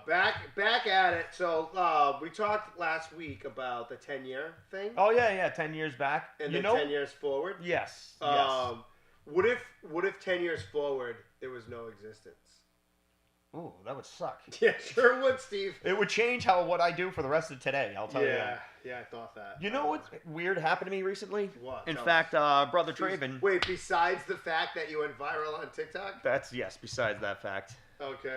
back at it. So we talked last week about the 10-year thing. Oh yeah, 10 years back. And then 10 years forward. Yes. What if 10 years forward there was no existence? Ooh, that would suck. Yeah, sure would, Steve. It would change what I do for the rest of today. I'll tell you that. Yeah, I thought that. You know what's weird happened to me recently? What? In fact, Brother Traven. Wait, besides the fact that you went viral on TikTok? Besides that fact. Okay.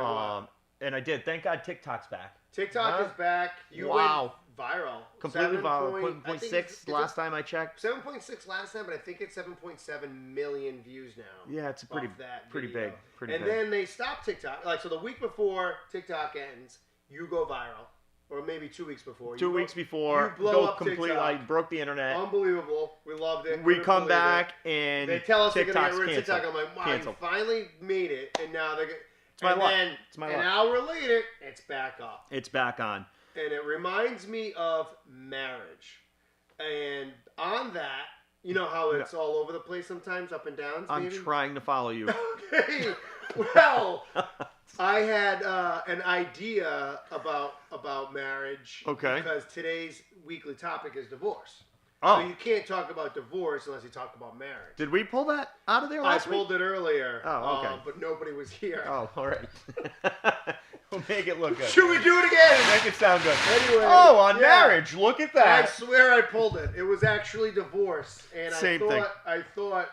And I did. Thank God TikTok's back. TikTok is back. You went viral. Completely viral. 7.6 last time I checked. 7.6 last time, but I think it's 7.7 million views now. Yeah, it's pretty big. And then they stopped TikTok. So the week before TikTok ends, you go viral. Or maybe 2 weeks before. 2 weeks before. You blow up completely. TikTok. I broke the internet. Unbelievable. We loved it. We come back and they tell us they're going to get rid of canceled. TikTok. I'm like, wow, you finally made it. And now they're going to... It's my luck. Then it's my an luck. hour later, it's back up. It's back on. And it reminds me of marriage. And on that, you know how it's all over the place sometimes, up and down. I'm trying to follow you. Okay. Well, I had an idea about marriage. Okay. Because today's weekly topic is divorce. Oh. So you can't talk about divorce unless you talk about marriage. Did we pull that out of there last week? I pulled it earlier. Oh, okay. But nobody was here. Oh, all right. We'll make it look good. Should we do it again? Make it sound good. Anyway. Oh, on marriage. Look at that. I swear I pulled it. It was actually divorce. And Same thing. thing. I thought,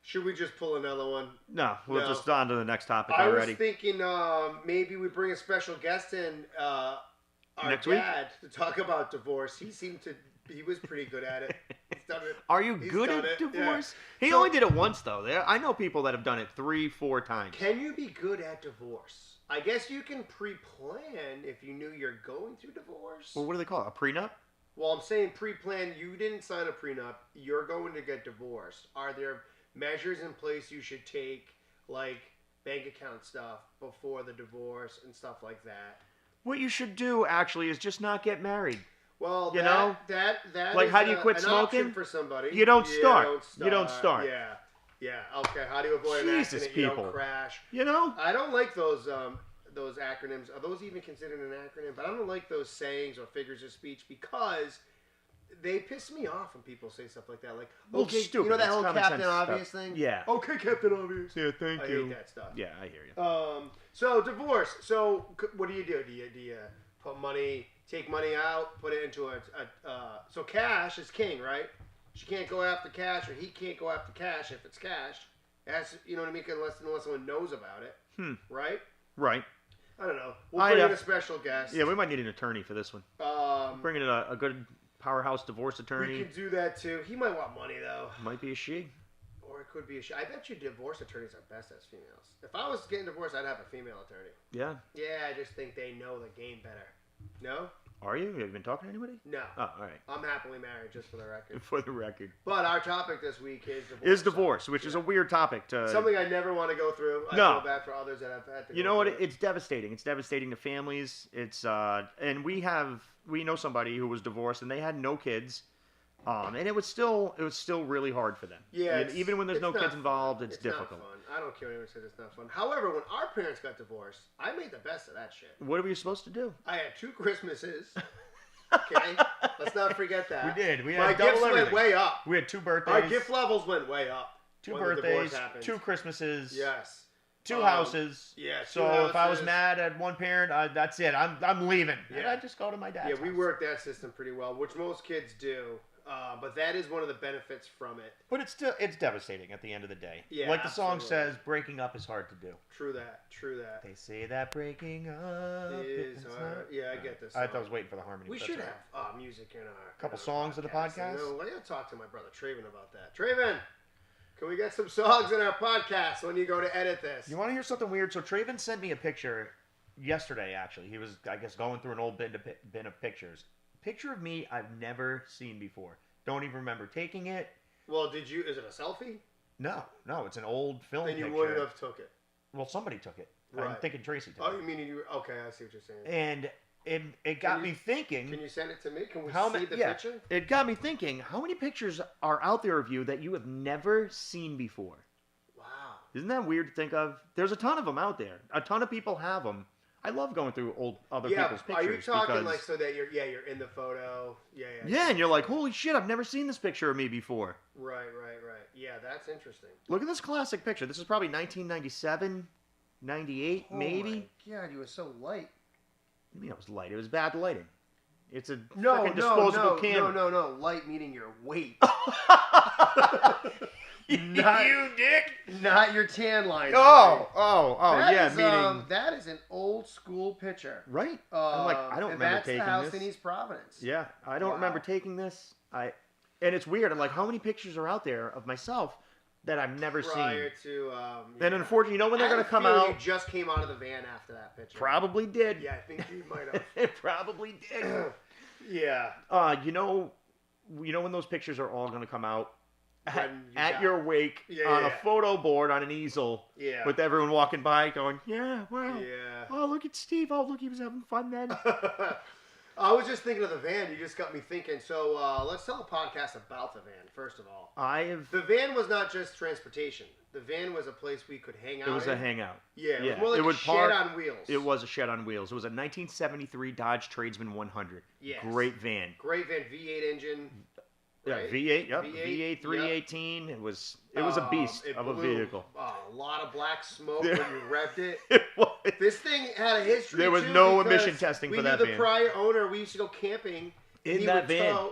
should we just pull another one? No, we'll just on to the next topic already. already. I was thinking maybe we bring a special guest in, our next dad, to talk about divorce. He was pretty good at it. He's done it. Are you good at divorce? Yeah. He only did it once, though. I know people that have done it 3-4 times. Can you be good at divorce? I guess you can pre-plan if you knew you're going through divorce. Well, what do they call it? A prenup? Well, I'm saying pre-plan. You didn't sign a prenup. You're going to get divorced. Are there measures in place you should take, like bank account stuff, before the divorce and stuff like that? What you should do, actually, is just not get married. Well, that like, is how do you quit an smoking? option for somebody. You don't start. You don't start. Yeah. Okay. How do you avoid an accident? People. You don't crash. You know? I don't like those acronyms. Are those even considered an acronym? But I don't like those sayings or figures of speech because they piss me off when people say stuff like that. Like, okay, stupid. You know that It's whole common Captain sense Obvious stuff. thing? Yeah. Okay, Captain Obvious. Yeah, thank you. I hate that stuff. Yeah, I hear you. So divorce. So what do? Do you put money, take money out, put it into so cash is king, right? She can't go after cash, or he can't go after cash if it's cash. That's, you know what I mean? Unless someone knows about it. Right? Right. I don't know. We'll bring in a special guest. Yeah, we might need an attorney for this one. Bring in a good powerhouse divorce attorney. We could do that too. He might want money though. Might be a she. Or it could be a she. I bet you divorce attorneys are best as females. If I was getting divorced, I'd have a female attorney. Yeah. Yeah, I just think they know the game better. No? Are you? Have you been talking to anybody? No. Oh, all right. I'm happily married, just for the record. For the record. But our topic this week is divorce. Which is a weird topic. Something I never want to go through. I feel bad for others that have had to. You know what? It's devastating. It's devastating to families. It's and we know somebody who was divorced and they had no kids. And it was still really hard for them. Yeah. Even when there's no kids involved, it's difficult. Not fun. I don't care when anyone says it's not fun. However, when our parents got divorced, I made the best of that shit. What were you supposed to do? I had 2 Christmases. Okay, let's not forget that. We did. My gifts went way up. We had 2 birthdays. Our gift levels went way up. 2 birthdays, 2 Christmases. Yes. 2 houses. Yeah. So if I was mad at one parent, that's it. I'm leaving. Yeah. And I just go to my dad's. Yeah, we worked that system pretty well, which most kids do. But that is one of the benefits from it. But it's devastating at the end of the day. Yeah, like the song says, breaking up is hard to do. True that. They say that breaking up is hard. Yeah, I get this. I was waiting for the harmony. We should have music in our couple songs of the podcast. I gotta talk to my brother Traven about that. Traven, can we get some songs in our podcast when you go to edit this? You want to hear something weird? So Traven sent me a picture yesterday. Actually, he was, I guess, going through an old bin of pictures. Picture of me I've never seen before. Don't even remember taking it. Well, is it a selfie? No, it's an old film picture. Then you wouldn't have took it. Well, somebody took it. Right. I'm thinking Tracy took it. Oh, you mean okay, I see what you're saying. And it got me thinking. Can you send it to me? Can we see the picture? It got me thinking, how many pictures are out there of you that you have never seen before? Wow. Isn't that weird to think of? There's a ton of them out there. A ton of people have them. I love going through other people's pictures. Are you talking because, like so that you're in the photo? Yeah. Yeah, and you're like, holy shit, I've never seen this picture of me before. Right. Yeah, that's interesting. Look at this classic picture. This is probably 1997, 98, maybe. Oh my God, you were so light. I mean, it was light. It was bad lighting. It's a disposable camera. No. Light meaning your weight. You dick. Not your tan line. Meaning that is an old school picture. Right. I'm like, I don't remember taking that's the house this. in East Providence. Yeah, I don't remember taking this. And it's weird. I'm like, how many pictures are out there of myself that I've never Prior seen? to, And unfortunately, when they're going to come out? You just came out of the van after that picture. Probably did. Yeah, I think you might have. It probably did. Yeah. You know when those pictures are all going to come out? At your wake on a photo board on an easel with everyone walking by going, wow. Oh, look at Steve. Oh, look, he was having fun then. I was just thinking of the van. You just got me thinking. So let's tell a podcast about the van, first of all. The van was not just transportation. The van was a place we could hang out. It was a hangout. Yeah, it was more like a shed on wheels. It was a shed on wheels. It was a 1973 Dodge Tradesman 100. Yes. Great van. V8 engine. Right? Yeah, V8. Yep. V8 318. Yep. It was a beast of a vehicle. A lot of black smoke when you revved it. It was. This thing had a history. There was no emission testing for that van. We knew the prior owner. We used to go camping in that van.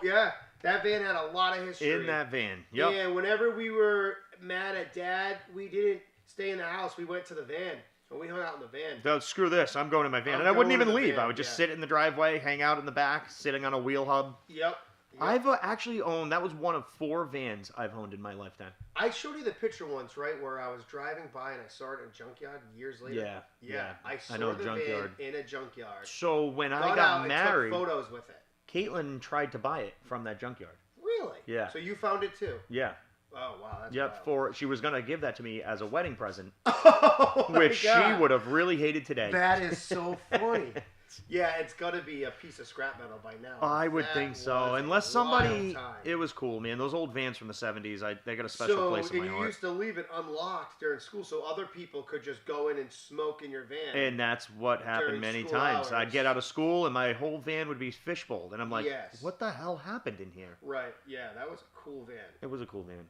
That van had a lot of history. In that van. Yep. And whenever we were mad at Dad, we didn't stay in the house. We went to the van. And we hung out in the van. No, screw this. I'm going in my van. And I wouldn't even leave. I would just sit in the driveway, hang out in the back, sitting on a wheel hub. Yep. I've actually owned, that was one of 4 vans I've owned in my lifetime. I showed you the picture once, right, where I was driving by and I saw it in a junkyard years later. Yeah. I saw the van in a junkyard. So when I got married, and took photos with it. Caitlin tried to buy it from that junkyard. Really? Yeah. So you found it too? Yeah. Oh, wow. That's wild. She was going to give that to me as a wedding present, oh, which she would have really hated today. That is so funny. Yeah, it's got to be a piece of scrap metal by now. I would think so. Unless somebody... It was cool, man. Those old vans from the 70s, they got a special place in my heart. So you used to leave it unlocked during school so other people could just go in and smoke in your van. And that's what happened many times. Hours. I'd get out of school and my whole van would be fishbowled. And I'm like, what the hell happened in here? Right. Yeah, that was a cool van. It was a cool van.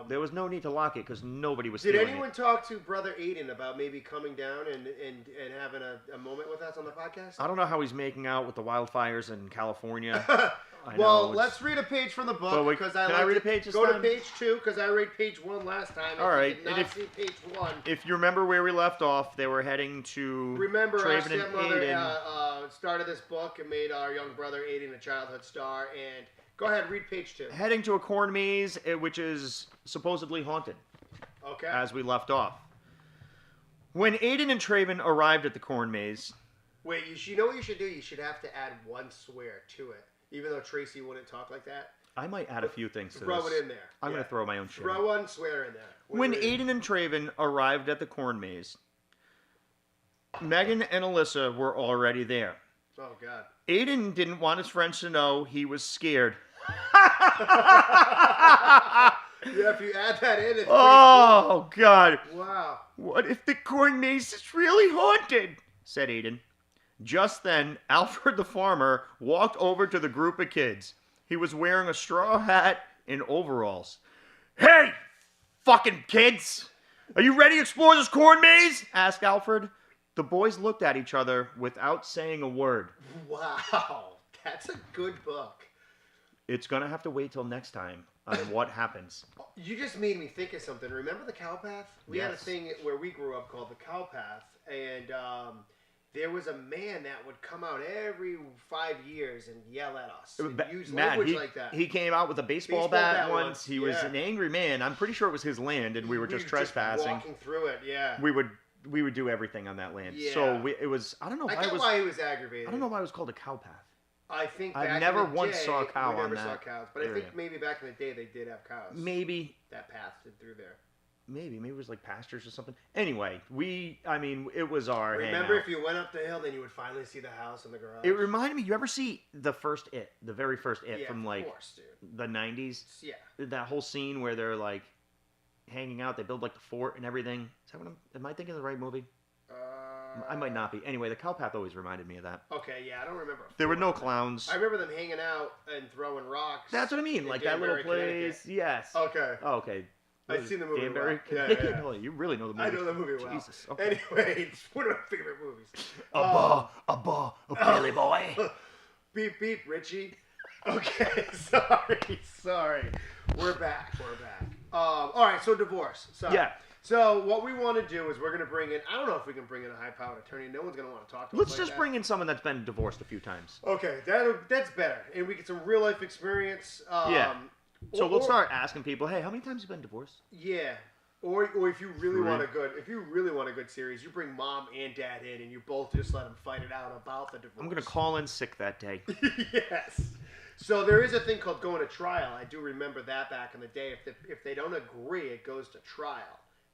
There was no need to lock it because nobody was Did anyone talk to Brother Aiden about maybe coming down and having a moment with us on the podcast? I don't know how he's making out with the wildfires in California. Well, let's read a page from the book because I read a page this time? Go to page 2 because I read page 1 last time. All right. And if see page 1. If you remember where we left off, they were heading to our stepmother started this book and made our young brother Aiden a childhood star. And go ahead, read page 2. Heading to a corn maze, which is supposedly haunted. Okay. As we left off. When Aiden and Traven arrived at the corn maze... Wait, you know what you should do? You should have to add one swear to it. Even though Tracy wouldn't talk like that. I might add a few things to this. Throw it in there. I'm going to throw my own shit. Throw one swear in there. When Aiden and Traven arrived at the corn maze, Megan and Alyssa were already there. Oh, God. Aiden didn't want his friends to know he was scared. Yeah, if you add that in, it's oh, cool. God. Wow. What if the corn maze is really haunted? Said Aiden. Just then, Alfred the farmer walked over to the group of kids. He was wearing a straw hat and overalls. Hey, fucking kids! Are you ready to explore this corn maze? Asked Alfred. The boys looked at each other without saying a word. Wow, that's a good book. It's going to have to wait till next time on what happens. You just made me think of something. Remember the cow path? We had a thing where we grew up called the cow path, and there was a man that would come out every 5 years and yell at us. And use language like that. He came out with a baseball bat once. He was an angry man. I'm pretty sure it was his land, and we were just trespassing. Just walking through it, yeah. We would do everything on that land. Yeah. So it was. I don't know. I get why he was aggravated. I don't know why it was called a cow path. I think I never once saw a cow on that. We never saw cows, but I think maybe back in the day they did have cows. Maybe that path through there. Maybe it was like pastures or something. Anyway, it was our Remember, hangout. if you went up the hill, then you would finally see the house and the garage. It reminded me. You ever see the very first It from of course, dude. the 90s? Yeah. That whole scene where they're like, hanging out. They build like the fort and everything. Is that what am I thinking of the right movie? I might not be. Anyway, the Cowpath always reminded me of that. Okay, yeah, I don't remember. There were no clowns. I remember them hanging out and throwing rocks. That's what I mean. Like that little place. Yes. Okay. Oh, okay. I've seen the movie. Danbury? Well. Yeah. Holy, you really know the movie. I know the movie well. Jesus. Okay. Anyway, it's one of my favorite movies. A Billy boy. Beep, beep, Richie. Okay, sorry. We're back. All right, so divorce. Sorry. Yeah. So what we want to do is we're going to bring in, I don't know if we can bring in a high-powered attorney. No one's going to want to talk to us Let's like just that. bring in someone that's been divorced a few times. Okay, that's better. And we get some real-life experience. Yeah. So we'll start asking people, hey, how many times have you been divorced? Yeah. Or if you really want a good series, you bring mom and dad in and you both just let them fight it out about the divorce. I'm going to call in sick that day. Yes. So there is a thing called going to trial. I do remember that back in the day. If they don't agree, it goes to trial.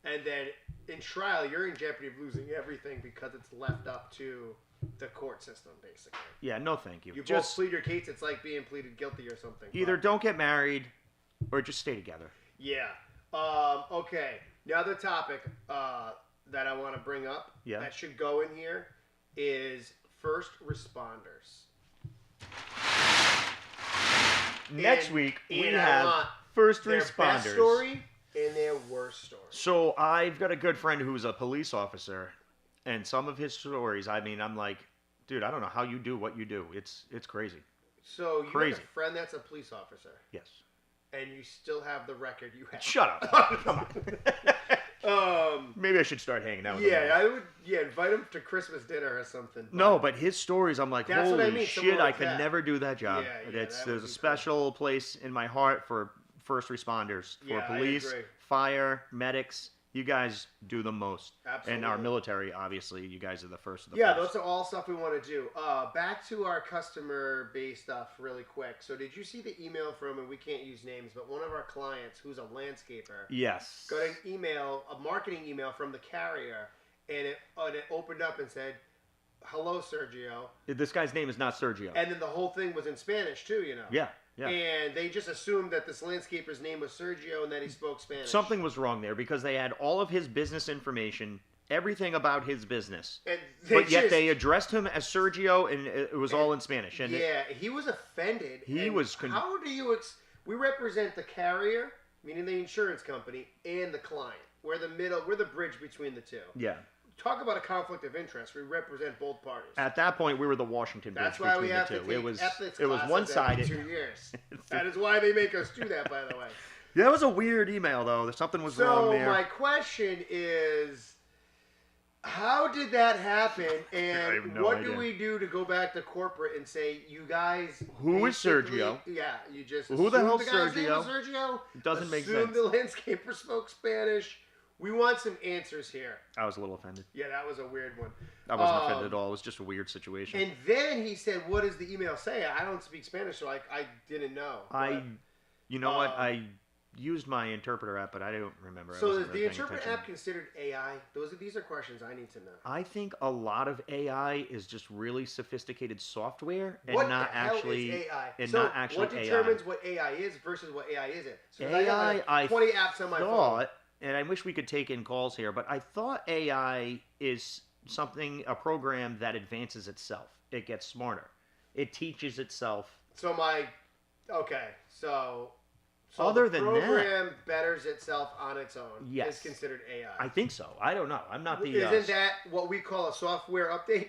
And then in trial, you're in jeopardy of losing everything because it's left up to the court system, basically. Yeah, no thank you. You both plead your case. It's like being pleaded guilty or something. Either don't get married or just stay together. Yeah. Okay. Now the topic that I want to bring up that should go in here is first responders. Next week, we have first their responders. Best story and their worst story. So I've got a good friend who's a police officer, and some of his stories, I mean, I'm like, dude, I don't know how you do what you do. It's crazy. So you have a friend that's a police officer. Yes. And you still have the record you have. Shut up. Come on. Maybe I should start hanging out with him. I would. Yeah, invite him to Christmas dinner or something. No, but his stories, I'm like, that's holy what I mean, shit, like I could never do that job. Yeah, there's a special place in my heart for first responders, for police, fire, medics. You guys do the most. Absolutely. And our military, obviously, you guys are the first of the first. first. Those are all stuff we want to do. Back to our customer base stuff really quick. So did you see the email from, and we can't use names, but one of our clients who's a landscaper. Yes. Got an email, a marketing email from the carrier, and it opened up and said, hello, Sergio. This guy's name is not Sergio. And then the whole thing was in Spanish, too, you know. Yeah. And they just assumed that this landscaper's name was Sergio and that he spoke Spanish. Something was wrong there because they had all of his business information, everything about his business. But yet they addressed him as Sergio, and it was all in Spanish. And he was offended. How do you... we represent the carrier, meaning the insurance company, and the client. We're the bridge between the two. Yeah. Talk about a conflict of interest. We represent both parties. At that point, we were the Washington bridge between the two. That's why we have to take ethics it was one-sided. Every 2 years. That is why they make us do that, by the way. That was a weird email, though. Something was wrong there. So my question is, how did that happen? And what do we do to go back to corporate and say, you guys... Who is Sergio? Yeah, you just... Who the hell's Sergio? Sergio? It doesn't make sense. Assume the landscaper spoke Spanish. We want some answers here. I was a little offended. Yeah, that was a weird one. I wasn't offended at all. It was just a weird situation. And then he said, what does the email say? I don't speak Spanish, so I didn't know. You know what? I used my interpreter app, but I don't remember. So is the interpreter app considered AI? These are questions I need to know. I think a lot of AI is just really sophisticated software and what not the hell actually is AI? and so not actually what determines what AI is versus what AI isn't? So AI, I have 20 apps on my phone. And I wish we could take in calls here, but I thought AI is a program that advances itself. It gets smarter. It teaches itself. So other the than program betters itself on its own. Yes. Is considered AI. I think so. I don't know. I'm not the... Isn't that what we call a software update?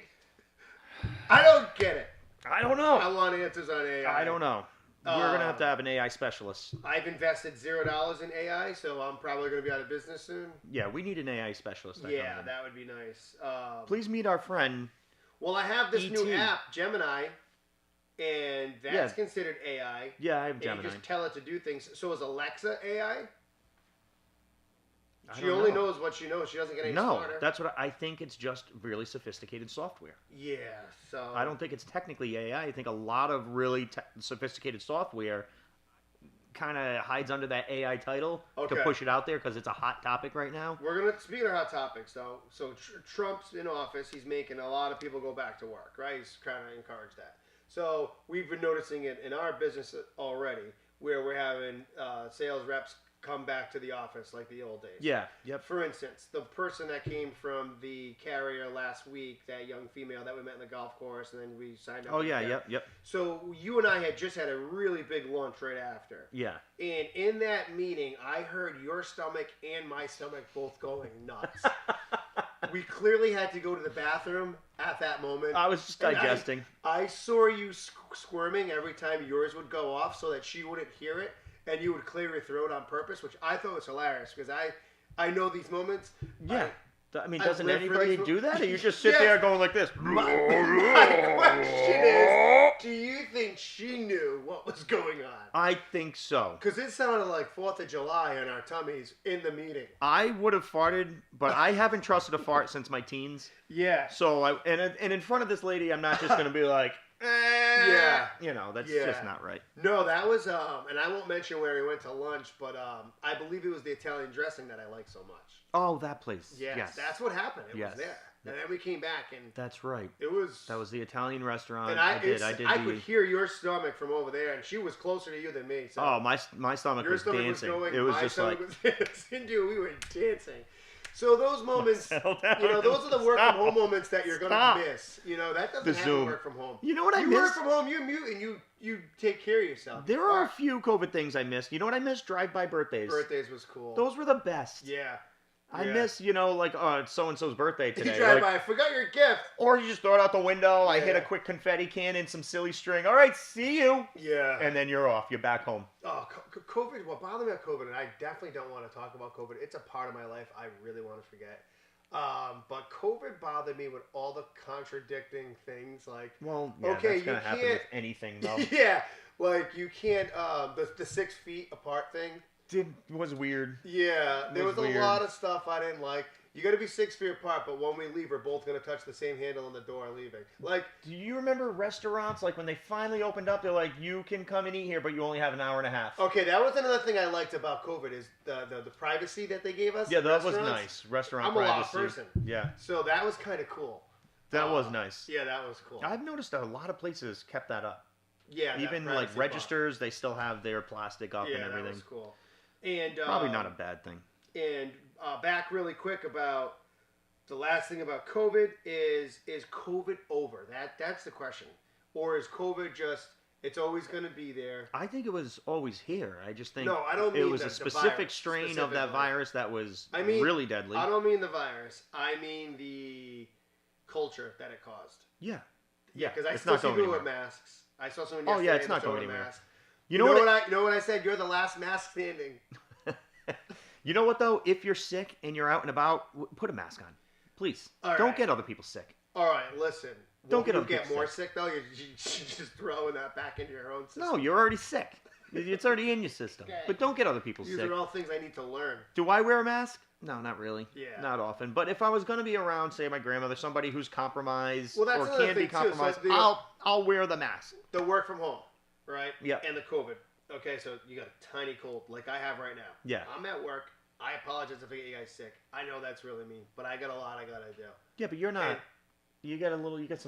I don't get it. I don't know. I want answers on AI. I don't know. We're going to have an AI specialist. I've invested $0 in AI, so I'm probably going to be out of business soon. Yeah, we need an AI specialist. That would be nice. Please meet our friend. Well, I have this new app, Gemini, and that's considered AI. Yeah, I have Gemini. And you just tell it to do things. So is Alexa AI? She only knows what she knows. She doesn't get any smarter. No, that's what I think. It's just really sophisticated software. Yeah, so... I don't think it's technically AI. I think a lot of really sophisticated software kind of hides under that AI title to push it out there because it's a hot topic right now. Speaking of hot topics, though, so Trump's in office. He's making a lot of people go back to work, right? He's trying to encourage that. So we've been noticing it in our business already, where we're having sales reps come back to the office like the old days. Yeah. Yep. For instance, the person that came from the carrier last week, that young female that we met in the golf course, and then we signed up. Oh yeah. Yep. So you and I had just had a really big lunch right after. Yeah. And in that meeting, I heard your stomach and my stomach both going nuts. We clearly had to go to the bathroom at that moment. I was just digesting. I saw you squirming every time yours would go off so that she wouldn't hear it, and you would clear your throat on purpose, which I thought was hilarious because I know these moments. Yeah. I mean, doesn't live for anybody these do that? Or you just sit there going like this? My question is, do you think she knew what was going on? I think so. Because it sounded like 4th of July in our tummies in the meeting. I would have farted, but I haven't trusted a fart since my teens. Yeah. So, and in front of this lady, I'm not just going to be like, yeah. You know, that's just not right. No, that was, and I won't mention where we went to lunch, but I believe it was the Italian dressing that I like so much. Oh, that place. Yes. That's what happened. It was there. And then we came back and... That's right. That was the Italian restaurant. And I could hear your stomach from over there, and she was closer to you than me. So oh, my stomach was dancing. It was just like... Dude, we were dancing. So those moments, those are the work from home moments that you're going to miss. That doesn't happen work from home. You know what I missed? You work from home, you mute, and you take care of yourself. There are a few COVID things I missed. You know what I missed? Drive-by birthdays. Birthdays was cool. Those were the best. Yeah. I miss, like, it's so-and-so's birthday today. You drive by, I forgot your gift. Or you just throw it out the window. I hit a quick confetti cannon, some silly string. All right, see you. Yeah. And then you're off. You're back home. Oh, COVID, what bothered me about COVID, and I definitely don't want to talk about COVID. It's a part of my life I really want to forget. But COVID bothered me with all the contradicting things. Like, well, yeah, okay, that's going to happen with anything, though. Yeah, like you can't, the 6 feet apart thing. It was weird. Yeah, there was a lot of stuff I didn't like. You got to be 6 feet apart, but when we leave, we're both going to touch the same handle on the door leaving. Like, do you remember restaurants, like when they finally opened up, they're like, you can come and eat here, but you only have an hour and a half. Okay, that was another thing I liked about COVID is the privacy that they gave us. Yeah, that was nice. Restaurant privacy. I'm a law person. Yeah. So that was kind of cool. That was nice. Yeah, that was cool. I've noticed that a lot of places kept that up. Yeah, even like registers, they still have their plastic up and everything. Yeah, that was cool. And probably not a bad thing. And back really quick about the last thing about COVID is COVID over? That's the question. Or is COVID just, it's always going to be there? I think it was always here. I just think I don't mean it was a specific strain of that virus that was really deadly. I don't mean the virus. I mean the culture that it caused. Yeah. Yeah, because I still see people with masks. I saw someone yesterday. Oh yeah, it's not going anywhere. Mask. You know what I said? You're the last mask standing. You know what though? If you're sick and you're out and about, put a mask on, please. Don't get other people sick. All right, listen. Don't get other people more sick though. You're just throwing that back into your own system. No, you're already sick. It's already in your system. Okay. But don't get other people sick. These are all things I need to learn. Do I wear a mask? No, not really. Yeah. Not often. But if I was going to be around, say, my grandmother, somebody who's compromised or can be compromised, too. So I'll wear the mask. The work from home, right? Yeah. And the COVID. Okay, so you got a tiny cold like I have right now. Yeah. I'm at work. I apologize if I get you guys sick. I know that's really mean, but I got a lot I got to do. Yeah, but you're not... And you got some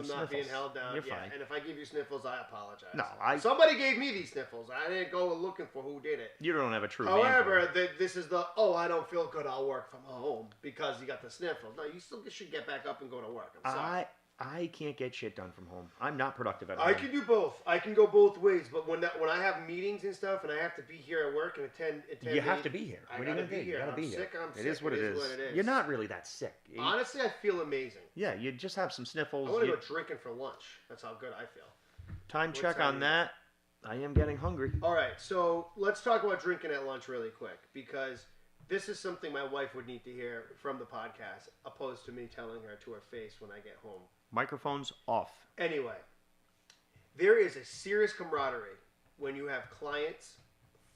sniffles. I'm not being held down. You're fine. And if I give you sniffles, I apologize. No, somebody gave me these sniffles. I didn't go looking for who did it. You don't have a true. However, this is I don't feel good. I'll work from home because you got the sniffles. No, you still should get back up and go to work. I'm sorry. I can't get shit done from home. I'm not productive at all. I can do both. I can go both ways. But when I have meetings and stuff, and I have to be here at work and attend you have to be here. I gotta be here. You gotta be here. I'm sick. It is what it is. You're not really that sick. Honestly, I feel amazing. Yeah, you just have some sniffles. I want to go drinking for lunch. That's how good I feel. Time check on that. I am getting hungry. All right, so let's talk about drinking at lunch really quick because this is something my wife would need to hear from the podcast, opposed to me telling her to her face when I get home. Microphones off. Anyway, there is a serious camaraderie when you have clients,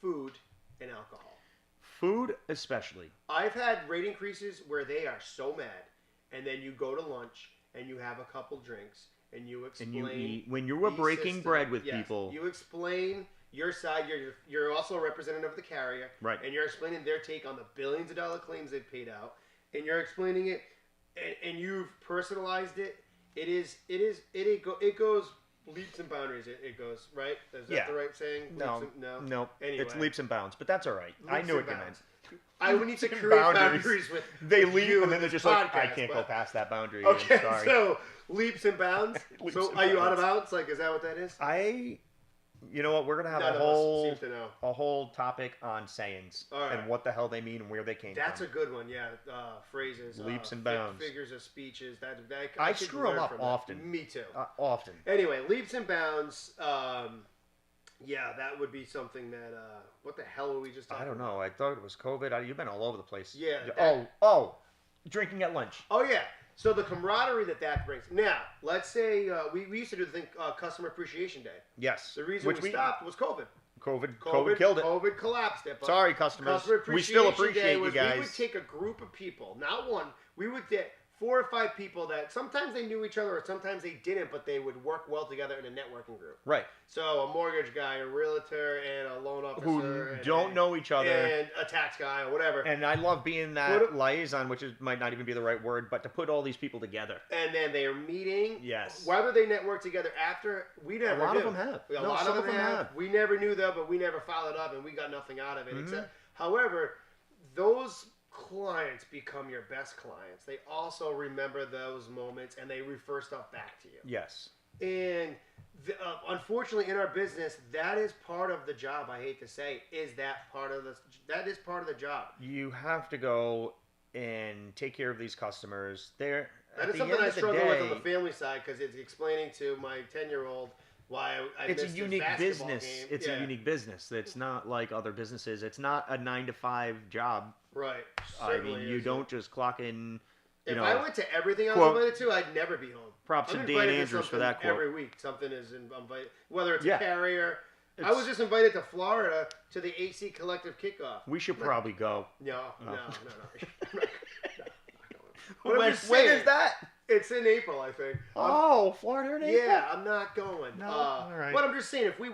food, and alcohol. Food especially. I've had rate increases where they are so mad, and then you go to lunch and you have a couple drinks and you explain. And you eat. When you were breaking bread with people. You explain your side. You're also a representative of the carrier. Right. And you're explaining their take on the billions of dollar claims they've paid out. And you're explaining it, and you've personalized it. It goes leaps and boundaries. It goes right. Is that Yeah. the right saying? No, No. Anyway, it's leaps and bounds, but that's all right. I leaps knew and what you meant. bounds. I would need to Leaps and create boundaries. boundaries with They with leap you and then they're this just like, I podcast, can't go but- past that boundary. Okay, I'm sorry. so leaps and bounds. Leaps So and are you out of bounds. bounds? Like, is that what that is? You know what? We're gonna have None a of us whole seem to know. topic on sayings All right. and what the hell they mean and where they came That's from. a good one. Yeah, phrases, Leaps and bounds. figures of speeches. That I could screw 'em learn up from that. often. Me too. Often. Anyway, leaps and bounds. Yeah, that would be something that. What the hell were we just talking I don't know. I thought it was COVID. You've been all over the place. Yeah, Drinking at lunch. Oh yeah. So the camaraderie that brings. Now, let's say we used to do the thing Customer Appreciation Day. Yes. The reason we stopped was COVID. COVID killed it. COVID collapsed it. But Sorry, customers. Customer We still Appreciation Day appreciate you was guys. We would take a group of people, not one. We would get 4 or 5 people that sometimes they knew each other or sometimes they didn't, but they would work well together in a networking group. Right. So a mortgage guy, a realtor, and a loan officer. Who and don't know each other. And a tax guy or whatever. And I love being that liaison, which might not even be the right word, but to put all these people together. And then they are meeting. Yes. Whether they network together after, we never knew. A lot of them have. A lot of them have. We never knew though, but we never followed up, and we got nothing out of it. Mm-hmm. Except, however, those clients become your best clients. They also remember those moments, and they refer stuff back to you. Yes. And unfortunately, in our business, that is part of the job. I hate to say, that is part of the job. You have to go and take care of these customers. That is something I struggle with on the family side because it's explaining to my 10-year-old why I it's a missed unique his basketball business. game. It's a unique business. It's not like other businesses. It's not a 9-to-5 job. Right. I mean, you don't just clock in. If I went to everything I was quote, invited to, I'd never be home. Props to Dan Andrews for that quote. Every week, something is invited. Whether it's a carrier. I was just invited to Florida to the AC Collective Kickoff. We should probably go. No. When is that? It's in April, I think. Florida in April? Yeah, I'm not going. No, all right. But I'm just saying, if we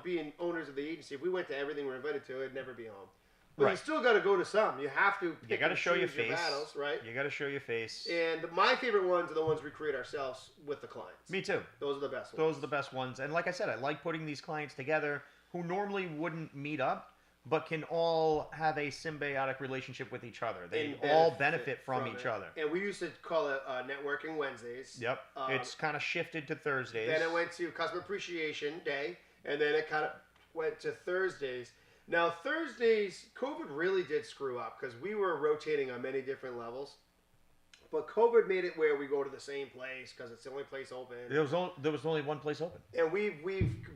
being owners of the agency, if we went to everything we're invited to, I'd never be home. But you still got to go to some. You have to pick and show your choose your face. battles, right? You got to show your face. And my favorite ones are the ones we create ourselves with the clients. Me too. Those are the best ones. Those are the best ones. And like I said, I like putting these clients together who normally wouldn't meet up, but can all have a symbiotic relationship with each other. They all benefit from each other. And we used to call it Networking Wednesdays. Yep. It's kind of shifted to Thursdays. Then it went to Customer Appreciation Day, and then it kind of went to Thursdays. Now, Thursdays, COVID really did screw up because we were rotating on many different levels. But COVID made it where we go to the same place because it's the only place open. There was only one place open. And we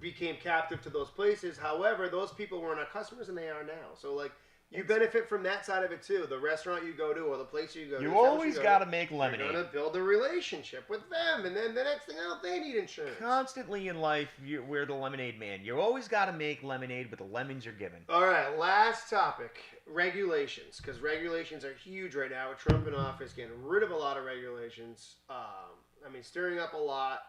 became captive to those places. However, those people weren't our customers, and they are now. So, like, you benefit from that side of it, too. The restaurant you go to or the place you go to. You always got to make lemonade. You're going to build a relationship with them. And then the next thing out, they need insurance. Constantly in life, we're the lemonade man. You always got to make lemonade with the lemons you're given. All right, last topic. Regulations. Because regulations are huge right now. With Trump in office, getting rid of a lot of regulations. Stirring up a lot.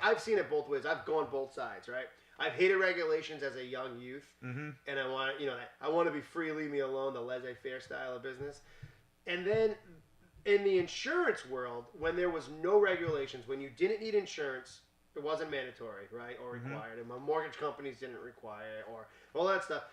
I've seen it both ways. I've gone both sides, right? I've hated regulations as a young youth, and I want to be free, leave me alone, the laissez-faire style of business. And then in the insurance world, when there was no regulations, when you didn't need insurance, it wasn't mandatory, right, or required, and my mortgage companies didn't require it, or all that stuff.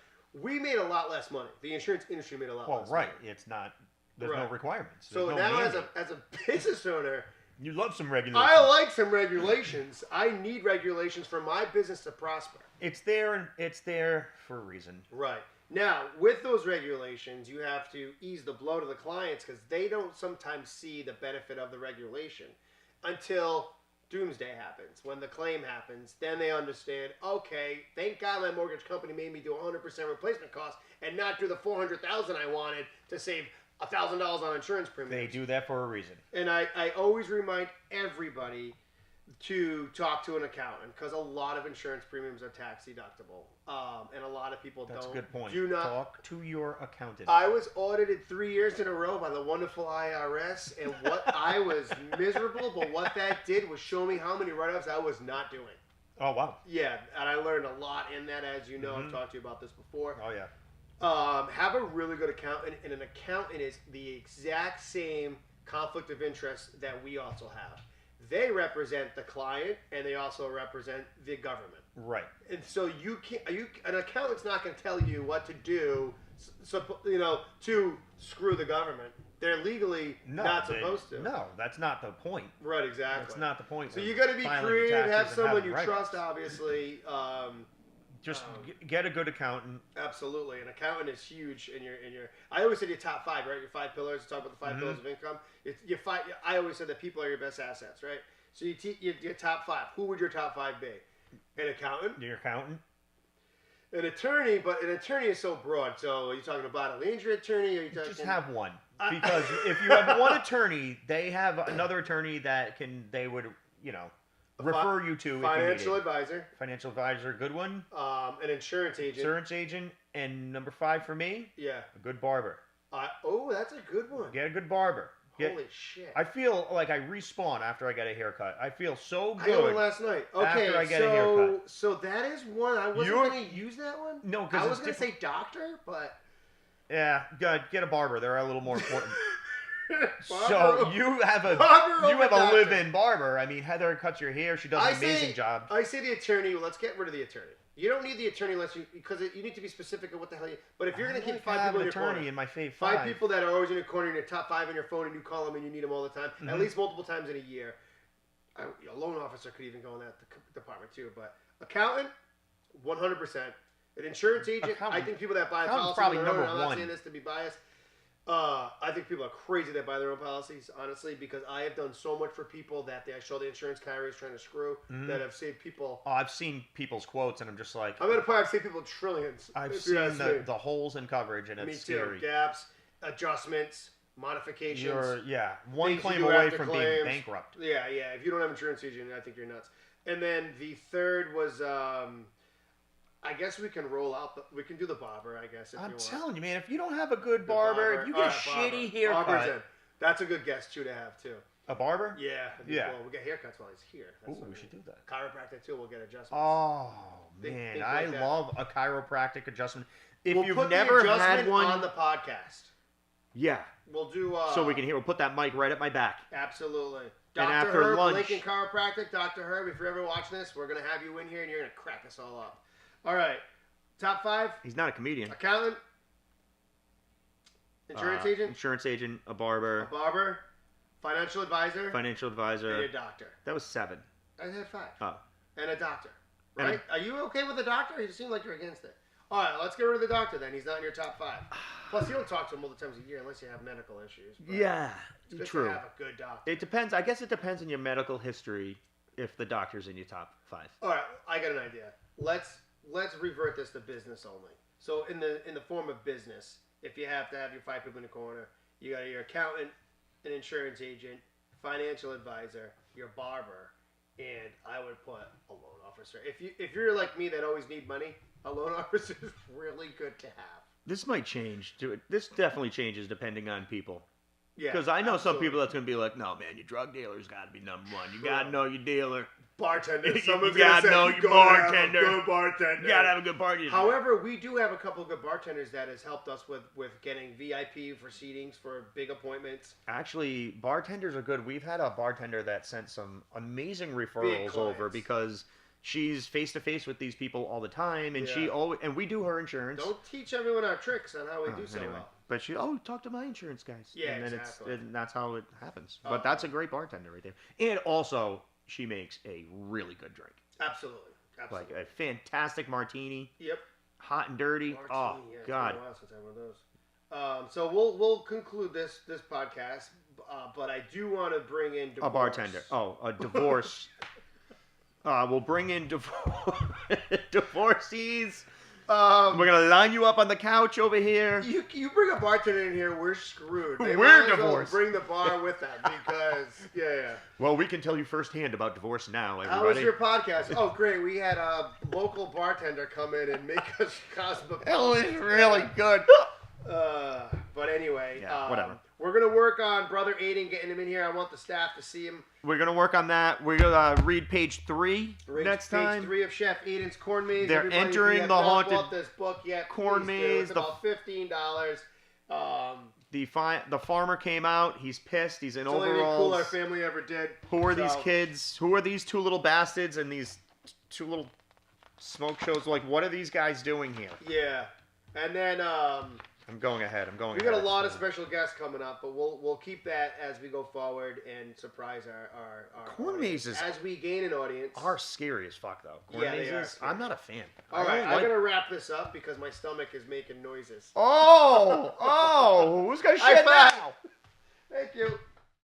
We made a lot less money. The insurance industry made a lot less money. It's not. There's no requirements. So now, as a business owner. You love some regulations. I like some regulations. I need regulations for my business to prosper. It's there for a reason. Right. Now, with those regulations, you have to ease the blow to the clients because they don't sometimes see the benefit of the regulation until doomsday happens. When the claim happens, then they understand, okay, thank God my mortgage company made me do 100% replacement costs and not do the $400,000 I wanted to save $1,000 on insurance premiums. They do that for a reason. And I always remind everybody to talk to an accountant because a lot of insurance premiums are tax deductible. And a lot of people That's don't. a good point. Do not talk to your accountant. I was audited 3 years in a row by the wonderful IRS, and I was miserable, but what that did was show me how many write-offs I was not doing. Oh, wow. Yeah, and I learned a lot in that, as you know. I've talked to you about this before. Oh, yeah. Have a really good accountant, and an accountant is the exact same conflict of interest that we also have. they represent the client and they also represent the government. Right. And so an accountant's not going to tell you what to do, to screw the government. They're legally not supposed to. No, that's not the point. Right, exactly. That's not the point. So you got to be creative, have someone you trust, obviously. Just get a good accountant. Absolutely, an accountant is huge in your. I always say your top 5, right? Your 5 pillars. Talk about the 5 pillars of income. I always said that people are your best assets, right? So your top 5. Who would your top 5 be? An accountant. Your accountant. An attorney, but an attorney is so broad. So are you talking about a bodily injury attorney? Or are you talking... Just have one. Because if you have one attorney, they have another attorney that they would, refer you to. Financial advisor. Financial advisor, good one. An insurance agent. Insurance agent. And number 5 for me, yeah, a good barber. That's a good one. Get a good barber. Holy shit. I feel like I respawn after I get a haircut. I feel so good. I went last night. Okay, after I get a haircut. So that is one. I wasn't going to use that one. No, because I was going to say doctor, but... Yeah, get a barber. They're a little more important. So you have a live-in barber. I mean, Heather cuts your hair. She does an amazing job. I say the attorney. Well, let's get rid of the attorney. You don't need the attorney because you need to be specific of what the hell you. But if you're going to keep 5 people in your corner, in my fave 5 people that are always in your corner, in your top 5 in your phone, and you call them and you need them all the time, at least multiple times in a year. A loan officer could even go in that department too. But accountant, 100%. An insurance agent, I think people that buy policies probably on number their own, I'm not one. saying this to be biased. I think people are crazy that buy their own policies, honestly, because I have done so much for people that I show the insurance carriers trying to screw that have saved people. Oh, I've seen people's quotes, and I'm just like... I'm at a point I've saved people trillions. I've seen the holes in coverage, and it's scary. Me too. Gaps, adjustments, modifications. One claim away from being bankrupt. Yeah. If you don't have insurance agent, I think you're nuts. And then the third was... I guess we can roll out. We can do the barber. I guess. I'm telling you, man. If you don't have a good barber, if you get a shitty haircut, that's a good guess too to have too. A barber? Yeah. Yeah. Well, we'll get haircuts while he's here. We should do that. Chiropractic too. We'll get adjustments. Oh man, I love a chiropractic adjustment. If we'll you've never had one on the podcast, yeah, we'll do. So we can hear. We'll put that mic right at my back. Absolutely. And Dr. after Herb, lunch, Lincoln Chiropractic, Dr. Herb. If you're ever watching this, we're gonna have you in here, and you're gonna crack us all up. All right. Top 5. He's not a comedian. Accountant. Insurance agent. Insurance agent. A barber. Financial advisor. And a doctor. That was 7. I had 5. Oh. And a doctor. Right? Are you okay with the doctor? You seem like you're against it. All right, let's get rid of the doctor then. He's not in your top 5. Plus, you don't talk to him multiple times a year unless you have medical issues. Yeah, it's good true. to have a good doctor. It depends. I guess it depends on your medical history if the doctor's in your top 5. All right, I got an idea. Let's revert this to business only. So in the form of business, if you have to have your 5 people in the corner, you got your accountant, an insurance agent, financial advisor, your barber, and I would put a loan officer. If you're like me that always need money, a loan officer is really good to have. This might change. This definitely changes depending on people. Yeah, because I know some people that's going to be like, no, man, your drug dealer's got to be number 1. You got to know your dealer. Bartender. Someone's you got to know your bartender. Have a good bartender. You got to have a good bartender. However, we do have a couple of good bartenders that has helped us with getting VIP for seatings for big appointments. Actually, bartenders are good. We've had a bartender that sent some amazing referrals over because she's face to face with these people all the time, and and we do her insurance. Don't teach everyone our tricks on how we do so well. But talk to my insurance guys. Yeah, and then exactly. and that's how it happens. But that's a great bartender right there. And also, she makes a really good drink. Absolutely. Like a fantastic martini. Yep. Hot and dirty. Martini, God. It's been a while since I had one of those. So we'll conclude this podcast, but I do want to bring in divorce. A bartender. Oh, a divorce. We'll bring in divorcees. We're gonna line you up on the couch over here. You bring a bartender in here, we're screwed. We're divorced. Bring the bar with them because Well, we can tell you firsthand about divorce now, everybody. How was your podcast? Oh, great! We had a local bartender come in and make us cosmopolitan. It was really good. But anyway, whatever. We're gonna work on Brother Aiden getting him in here. I want the staff to see him. We're gonna work on that. We're gonna read page 3 next time. Page 3 of Chef Aiden's Corn Maze. They're entering the haunted bought this book yet? corn maze. It's about $15. The farmer came out. He's pissed. He's in It's the only thing cool our overalls. family ever did. Who are these So- kids? Who are these two little bastards and these two little smoke shows? Like, what are these guys doing here? Yeah, and then I'm going ahead. we got a lot of special guests coming up, but we'll keep that as we go forward and surprise our Corn audience. mazes as we gain an audience. are scary as fuck, though. Corn Yeah, they are mazes, scary. I'm not a fan. All I right, don't I'm like- gonna wrap this up because my stomach is making noises. Oh!